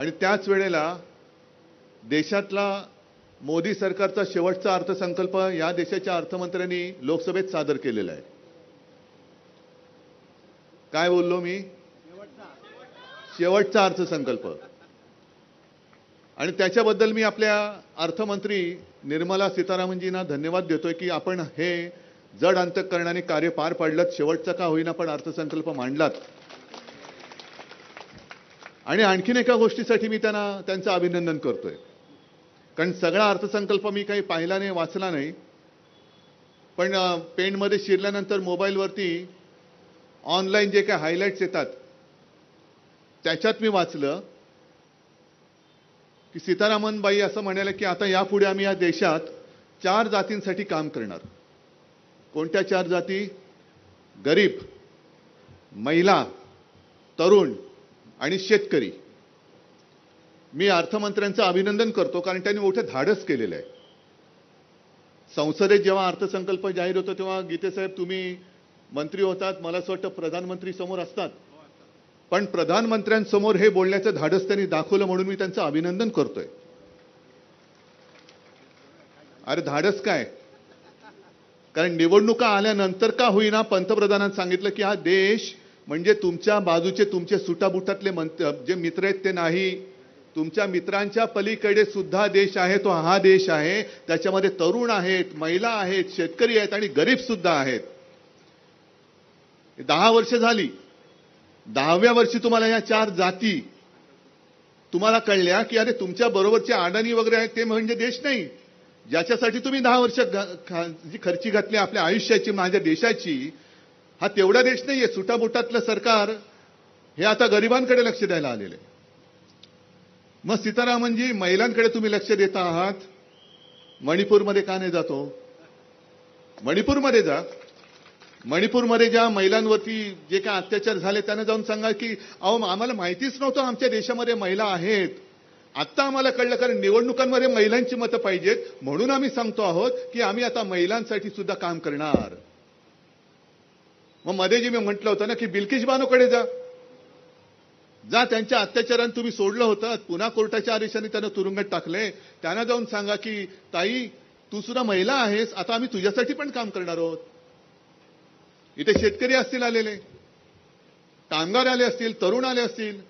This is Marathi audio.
आणि त्याच वेळेला देशातला मोदी सरकारचा शेवटचा अर्थसंकल्प या देशाच्या अर्थमंत्र्यांनी लोकसभेत सादर केलेला आहे. काय बोललो मी? शेवटचा अर्थसंकल्प. आणि त्याच्याबद्दल मी आपल्या अर्थमंत्री निर्मला सीतारामनजींना धन्यवाद देतोय की आपण हे जड अंतःकरणाने कार्य पार पाडलं. शेवटचा का होईना पण अर्थसंकल्प मांडलात. आणि आणखीन एका गोष्टीसाठी मी त्यांचं अभिनंदन करतोय. कारण सगळा अर्थसंकल्प मी काही पाहिला नाही, वाचला नाही, पण पेनमध्ये शिरल्यानंतर मोबाईलवरती ऑनलाईन जे काही हायलाइट्स येतात त्याच्यात मी वाचलं की सीतारामनबाई असं म्हणाले की आता यापुढे आम्ही या देशात 4 जातींसाठी काम करणार. कोणत्या 4 जाती? गरीब, महिला, तरुण आणि शेतकरी. मी अर्थमंत्र्यांचं अभिनंदन करतो कारण त्यांनी मोठं धाडस केलेलं आहे. संसदेत जेव्हा अर्थसंकल्प जाहीर होतो तेव्हा गीतेसाहेब तुम्ही मंत्री होतात, मला असं वाटतं प्रधानमंत्री समोर असतात, पण प्रधानमंत्र्यांसमोर हे बोलण्याचं धाडस त्यांनी दाखवलं म्हणून मी त्यांचं अभिनंदन करतोय. अरे धाडस काय? कारण निवडणुका आल्यानंतर का होईना पंतप्रधानांनी सांगितलं की हा देश म्हणजे तुमच्या बाजूचे तुमचे सुटाबुटातले जे मित्र आहेत ते नाही, तुमच्या मित्रांच्या पलीकडे सुद्धा देश आहे, तो हा देश आहे. त्याच्यामध्ये तरुण आहेत, महिला आहेत, शेतकरी आहेत आणि गरीब सुद्धा आहेत. 10 वर्ष झाली. 10व्या वर्षी तुम्हाला या 4 जाती तुम्हाला कळल्या की अरे तुमच्या बरोबरचे अडाणी वगैरे आहेत ते म्हणजे देश नाही. ज्याच्यासाठी तुम्ही 10 वर्ष जी खर्ची घातली आपल्या आयुष्याची, माझ्या देशाची, हा तेवढा देश नाहीये. सुटाबुटातलं सरकार हे आता गरिबांकडे लक्ष द्यायला आलेले. मग सीतारामनजी महिलांकडे तुम्ही लक्ष देता आहात, मणिपूरमध्ये का नाही जातो? मणिपूरमध्ये जा. मणिपूरमध्ये ज्या महिलांवरती जे काय अत्याचार झाले त्यांना जाऊन सांगा की अहो आम्हाला माहितीच नव्हतं आमच्या देशामध्ये महिला आहेत, आत्ता आम्हाला कळलं कारण निवडणुकांमध्ये महिलांची मतं पाहिजेत म्हणून आम्ही सांगतो आहोत की आम्ही आता महिलांसाठी सुद्धा काम करणार. मग मध्ये जे मी म्हटलं होतं ना की बिल्किस बानोकडे जा. त्यांच्या अत्याचारानं तुम्ही सोडलं होतं, पुन्हा कोर्टाच्या आदेशाने त्यांना तुरुंगात टाकले. त्यांना जाऊन सांगा की ताई तू सुद्धा महिला आहेस, आता आम्ही तुझ्यासाठी पण काम करणार आहोत. इथे शेतकरी असतील आलेले, कामगार आले असतील, तरुण आले असतील,